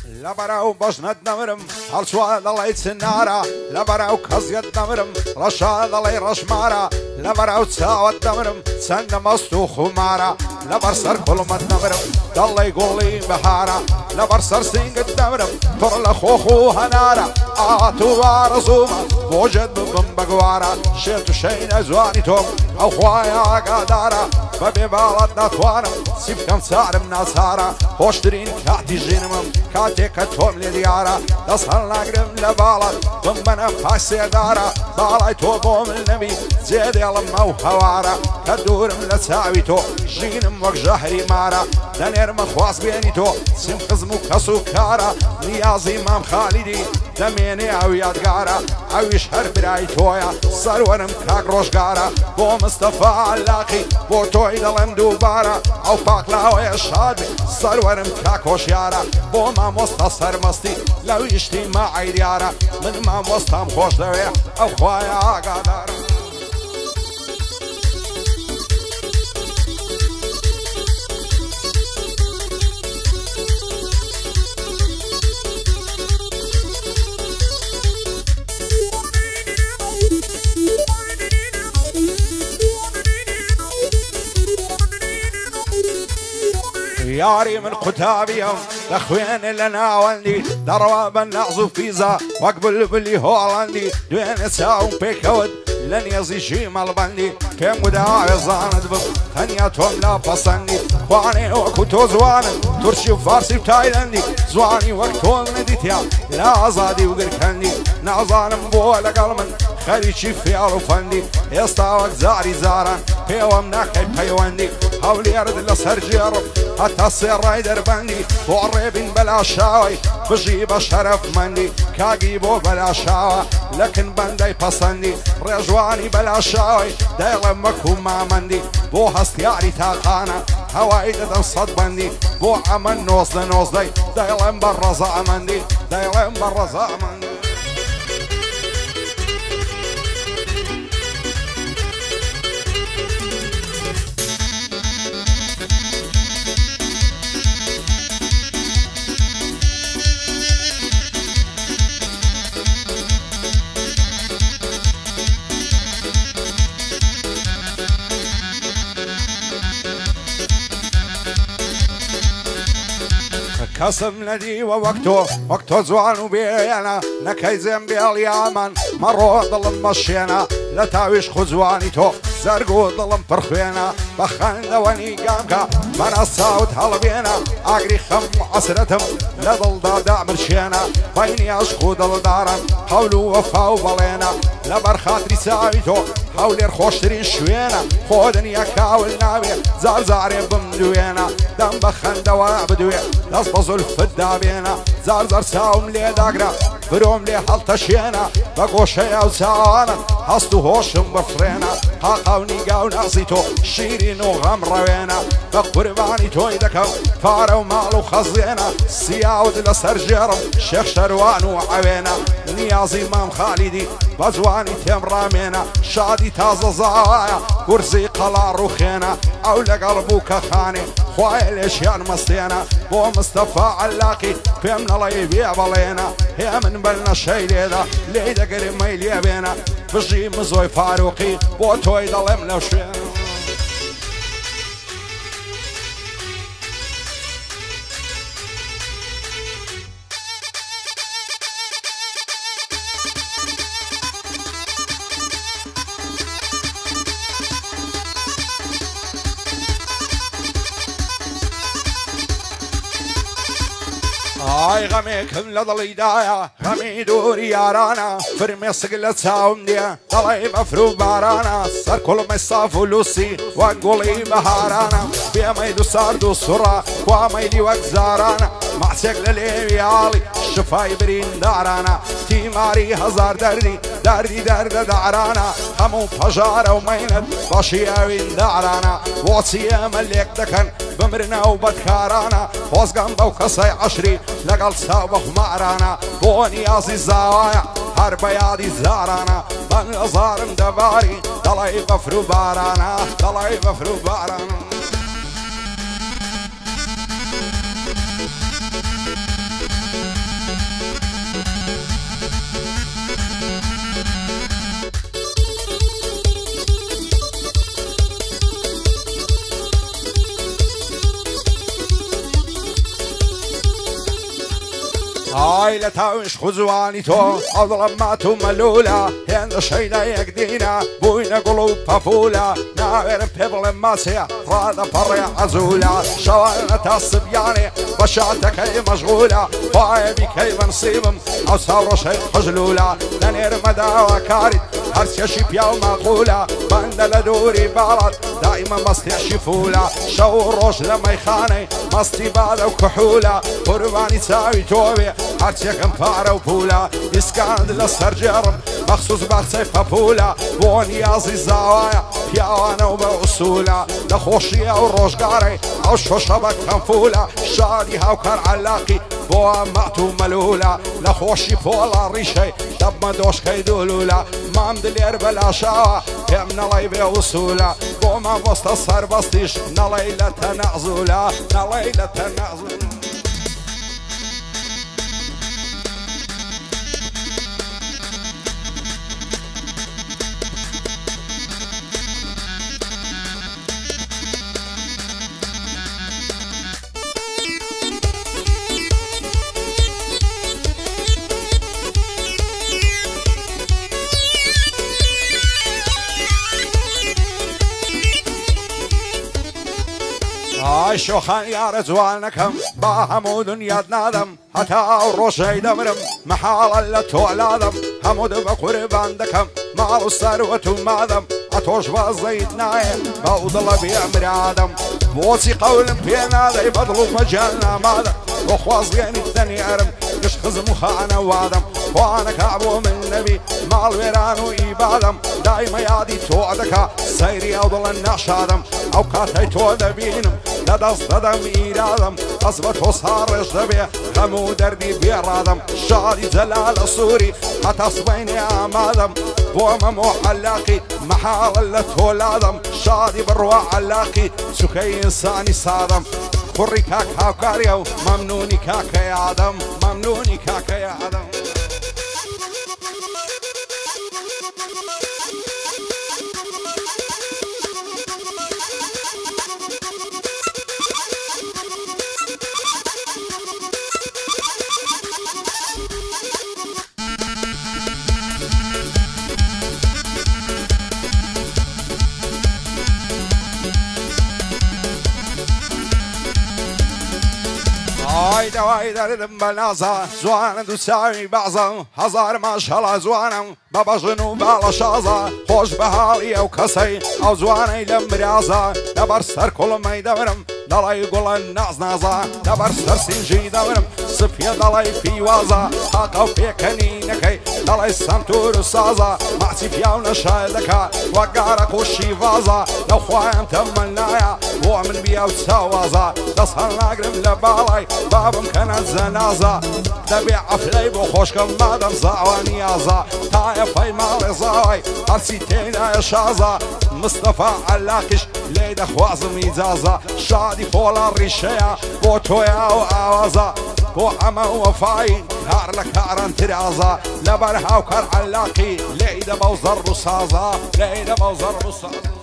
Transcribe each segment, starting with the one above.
لبراو بجند نمرم هرشواد الله يتسنارا لبراو كزيد نمرم رشاد الله رشمارا لبراو تساوت نمرم سند مستو خمارا لبر سر كلمت نمرم الله يقولي بهارا لبر سر سنجد نمرم ترل خوخو هنارا آتو وارزوما وجد ببن بقوارا شيتو شين زواني توم او خوايا قادارا ببالت نتوانم سيب كم سارم ناسارا خوشترين كاتي جينمم كاتي كتوم لديارا دسهل نقرم لبالت بمبنم فاسي دارا بالاي تو بوم النبي زيد يلم او هوارا كدورم لساوي تو جينم وق جهري مارا دنيرم خواص بيني تو سيم خزمو كسو كارا نيازي مام خالدي دميني او يادقارا او يشهر براي تويا سرورم كاك روشقارا بو مصطفى علاقي بو توي دلم دوبارا او باقلا ويشهد سرورم كاك وشيارا بو ما مستسر مستي لو يشتي ما عيريارا من ما مستم خوش دويا او خوايا قادارا ياري من قتابيهم الاخوين لنا وندي دروابا نعزو فيزا واقبل باللي هولندي دوين ساوم بيكود لن يزي شيم البندي كم وداع زاند بب ثانياتهم لا بصندي خواني وكتو زوان ترشي وفارسي وتايلندي زواني وقتول نديتيا لا زادي وقركندي نعزانم بولا قلمن خريشي فيالو فندي يستاوك زاري زاران بيوم ناكي بيواندي هولي يرد لسر جيرو حتى السير رايدر بندي وعريبين بلا شاوي بجيب شرف مندي كاقيبو بلا شاوي لكن بندي بصندي رجواني بلا شاوي دايلم مكوم مع مندي بو هستياري تاقانا هواي ددن صد بندي بو عمل نوصد نوصدي دايلم برزا مندي دايلم برزا مندي كسم ندي ووقته زوان بينا نكيزم باليمن مرو ظلم مشينا لا تاويش خزواني تو زرقو ظلم فرخينا بخان دواني قامكا من الصوت هلبينا اقري خم عسرتهم لضل دادا مرشينا بيني اشقو ضل دارا حولو وفاو بلينا لبر خاطري ساويتو حولي رخوشترين شوينا خودني يكاول نابي زار زاري بمدوينا دم بخان دوا بدوي نصبزو الفدا بينا زار زار ساوم لي داقرا بروم لي حلتشينا بقوشي او ساوانا هستو هوشم بفرينا حاقاوني قاو ناسيتو شيرين وغم روينا بقرباني توي دكو فارو مالو خزينا سياود لسر جيرم شيخ شروان وعوينا نيازي مام خالدي بزواني تيم رامينا شادي تازة زوايا كرسي قلا روخينا او لقلبو كخاني خواي الاشياء مستينا بو مصطفى علاقي فهمنا الله يبيع بلينا هي من بلنا شي ليدا ليدا قريب ما يلي بينا بجي مزوي فاروقي بو توي ظلم لو شوينا هاي غميكم لضل يدايا غمي دوري يارانا فرمي سقلت ساوم ديا ضلي مفرو بارانا صار كل ما يصافو لوسي وقولي بهارانا بيا ما يدو ساردو سرا وما يدي وقزارانا مع سقل ليالي شفاي برين دارانا تيماري هزار دردي دردي درد دارانا همو فجارة وميند باشياوين دارانا وصيا مليك دكن بمرنا وبدكارانا وزقن بوكسي عشري لقل سابخ معرانا بوني ازي زوايا هربيادي زارانا بن ازارم دباري دلي بفرو بارانا دلي بفرو بارانا هاي لا تاوش خزواني تو او ظلماتو ملولا هند شيدا يقدينا بوينا قلوب ففولا ناغير بيبل ماسيا رادا فريا عزولا شوالنا تصبياني بشعتك اي مشغولة هاي بكي نصيبم او ساورو شي خجلولا لنير مداوى كارد هرسيا شيبيا ومقولة بند لدوري بارد دائما مستي شفولة شو الروش لما يخاني مستي بعد وكحولة قرباني تساوي توبي هرسيا كمفارة وبولة يسكاند للسرجرم مخصوص بخصي فبولة بوني يازي الزوايا بياوانا وبأصولة لخوشية والروش قاري او شو شبك كنفولة شادي هاوكر علاقي بوا ماتو ملولة لخوشي فولا ريشي دب مدوش كيدولولا مام دلير بلا شاوة هم نلاي بوصولة بو ما وسط الصار بستيش نلاي لتنعزولة نلاي لتنعزولة هاي شوخان يا رزوانكم باهمو دنيا نادم حتى الروشي دمرم محال لتو لادم همود بقربان دكم مالو الثروة مادم اتوش بزيت نايم بوضل بأمر آدم بوصي قول بينا ذي بضلو مجالنا مادم وخواز يعني الثاني أرم قش خزم وخانا وادم وانا كعبو من نبي مال ويران وإبادم دايما يادي توعدك سيري اوضل النشادم او كاتي تودبينم لدس ددم إيرادم أصبت وصارش دبي خمو دردي بيرادم شادي زلال الصوري حتى صبيني أمادم بوما محلاقي محال لتولادم شادي بروا علاقي سكي إنساني صادم خري كاك هاوكاريو ممنوني كاك يا آدم ممنوني كاك يا آدم وايد وايد ردم بنازا زوانا دوساوي بعضا هزار ما شاء الله زوانا بابا جنوب على شازا خوش بهالي او كسي او زوانا لمرازا دبر سر كل ما يدورم دلاي يقول الناس نازا دبر سر سنجي دورم صفيا دلاي في وازا حاقو في كنينكي دلاي سمتور سازا مع صفيا ونشايدكا وقارك وشي فازا لو خوايم تمنايا ومن بيا وتساوازا دصهر ناقرم لبالاي بابم كانت زنازة دبيع عفلي بخوشكم مادم زعواني يازا تايا في مالي زاوي هرسيتينا يا شازا مصطفى علاقش ليدا خوازم إزازة شادي فولا الريشيا بو تويا وآوازا بو عما وفاي كار لكارن ترازا لبرها وكار علاقي ليدا بوزر بصازا ليدا بوزر بصازا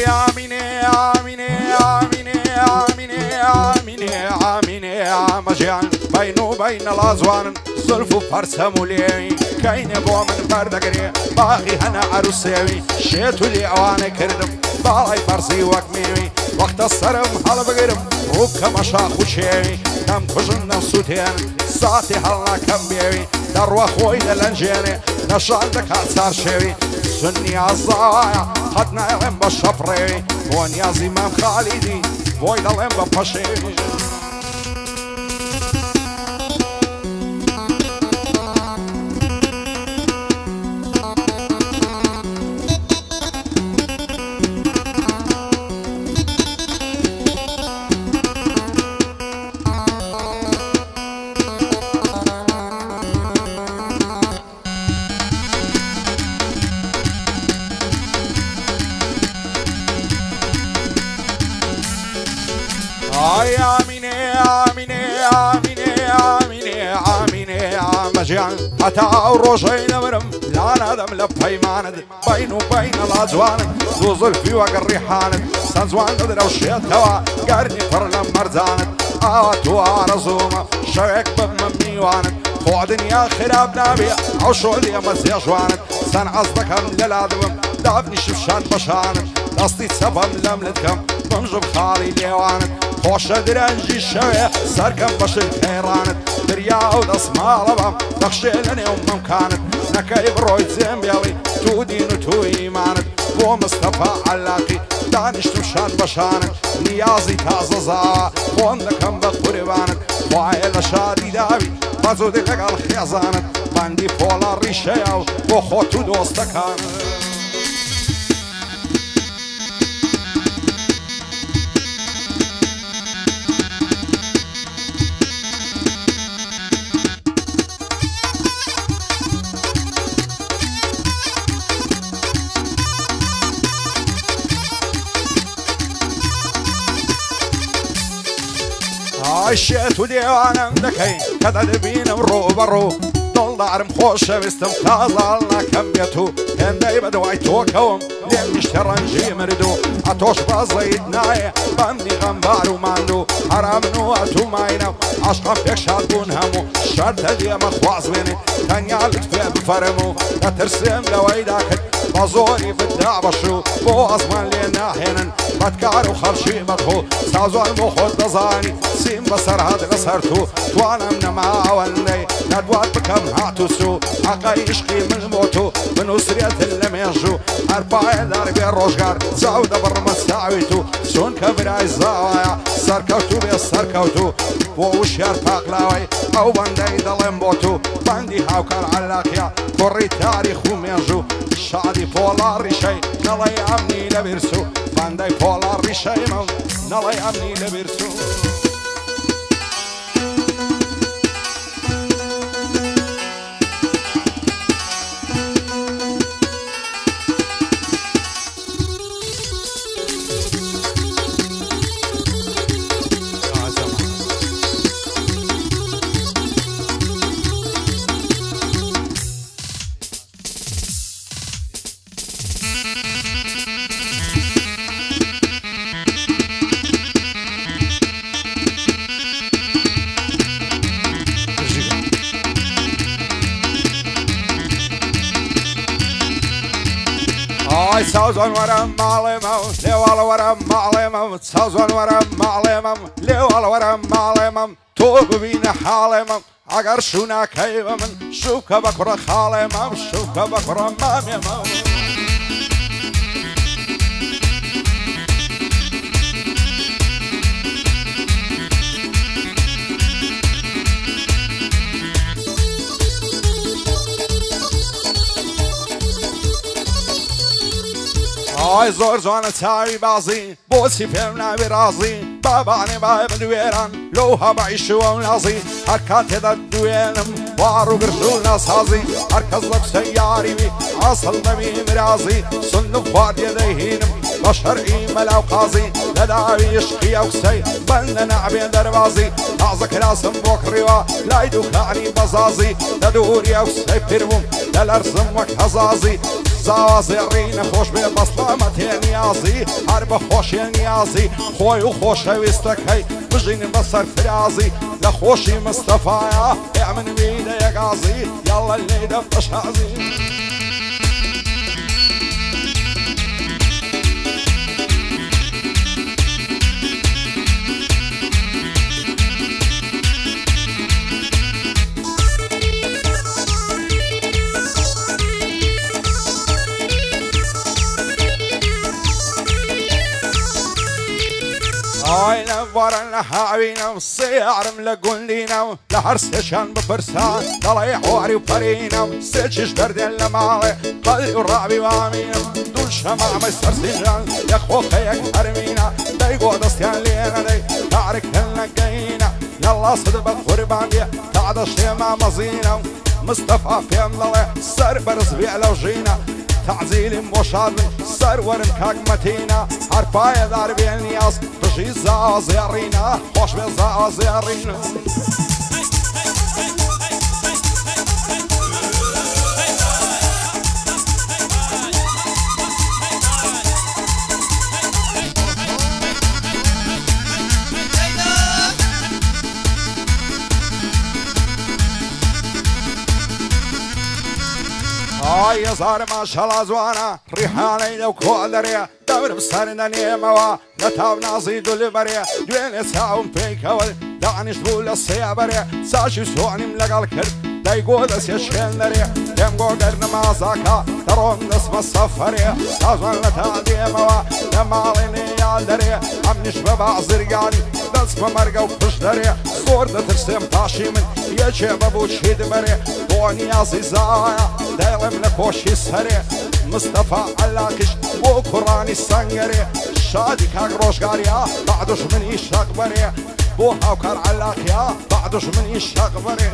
آمين آمين آمين آمين آمين آمين مجيان بينو بين الأزوان زلفو فرسمو لي كاين بو من بردقري باقي هنا عروسيوي شيتو لي اواني كردم بالاي فرسي وكميوي وقت الصرم هل بقرم روبك مشاخو شيوي كم كجن سوتين ساعتي هلا كم بيوي دروا خوي دلنجيني نشاندك هاتسار شيوي سني الزوايا خدنا يلم بالشفري وان يا زمام خالدي بويد الام ببشي آمینه آمینه آمینه آمینه آمینه آمجیان حتی روشی نمرم لانادم لپیماند بین و بین لاجواند دو زلفی و گریحاند سنزوان ندر و شیطوا گردی پر لمرزاند آتو آرزوم شویک بممیواند خو دنیا خراب نابی او شولی مزیجواند سن عزدکم للادوم دابنی شفشان بشاند دستی سبم لملتکم بمجب خالی لیواند خوش درنجی شوی سرکم بشل خیراند دریا و دسمالبم نخشیلنی و ممکاند نکی بروی زنبیلی تو دین و تو ایماند بو مصطفى علاقی دانشتم شان بشاند نیازی تازه زا خوندکم بقرباند خواه لشادی داوی بزودی لگل خیزاند بندی پولا ریشه و بو خود تو دوستکاند عشيت وديوانم دكي كذا دبينم رو برو ضل دارم خوش بستم تازالنا كميتو كان دايما دوايتو كوم لين مشترنجي مردو عطوش بازيد ناي بامني غنبار وماندو حرام نواتو ماينو عشقا فيك شادبون همو شرط دي مخواز بيني كان يالت في بفرمو كترسم لويداكت بازوري بدع بشو بو أزمان لينا حينن بتكار وخرشي مدخو سازو المخود دزاني سيم بسر هاد غسرتو توانا من معاوني ندوات بكم هاتوسو حقا يشقي من موتو بنسرية اللميجو أربعة داربي الروشقار زاودة برمساويتو سون كبراي زاوايا سركوتو بي سركوتو بوش يرفاق لاوي أو بندي دلم بوتو بندي هاوكار علاقيا كوري تاريخ وميجو شادي فولار ريشي نلاي أمني لبرسو بندي فولار ريشي مو نلاي أمني لبرسو سازون ورم معلمم لیوال ورم معلمم سازون ورم معلمم لیوال ورم معلمم تو ببین حالمم اگر شونا کیمم شوک بکر خالمم شوک بکر ماممم آی زور زوان تاوی بازی بوسی فهم نبی رازی بابانی باب دویران لوها بعیش و نازی حرکات داد دویرم وارو برشو نسازی هرکز لک سیاری بی اصل نبی مرازی سنو خواد یدهینم بشرعی ملاو قازی لداوی عشقی او سی بند نعبی دروازی تازک راسم بکریوا لایدو کانی بزازی لدوری او سی پیروم للرزم وک هزازی زازی رین خوش به بسلامت نیازی هر بخوش نیازی خوی و خوش ویستکی بجین بسر فرازی لخوشی مصطفی اعمن بیده یگازی یالا لیده بشازی آینم وارن هاوینم سیارم لگوندینم لهرسشان بپرسان دلای حواری و پرینم سچش دردین لماله قلی و رابی وامینم دول شمع مستر سیجان یخو خیک هرمینا دیگو دستیان لینا دی تارک هلنگینا یلا صد بالقربان دی تعدشتی ما مزینم مصطفى فيم لله سر برز بيعلو جينا تعزيل مشاد سر ورم كاك متينا عرفايا دار بينياس برجي زازيرينا خوش بزازيرينا يا زار ما شاء الله زوانا ريحاني لو كودري دور بسرنا نيموا نتاو نازيد البري دوين ساوم فيك اول دعنش بول السيابري ساشي سواني ملقى الكرد دايقو دس يشكلري دم قدر نمازاكا ترون دس مسافري تازون نتاو ديموا نماليني يالدري عمنش ببع زرقاني دس بمرقا وكشدري صور ترسم تاشي من يجي ببوشي دمري بوني عزيزايا دايلم لكوشي سري مصطفى علاكش وكراني السنجري شادي كاكروش قاريا بعدوش من يشاق بري بوها وكار علاقيا بعدوش من يشاق بري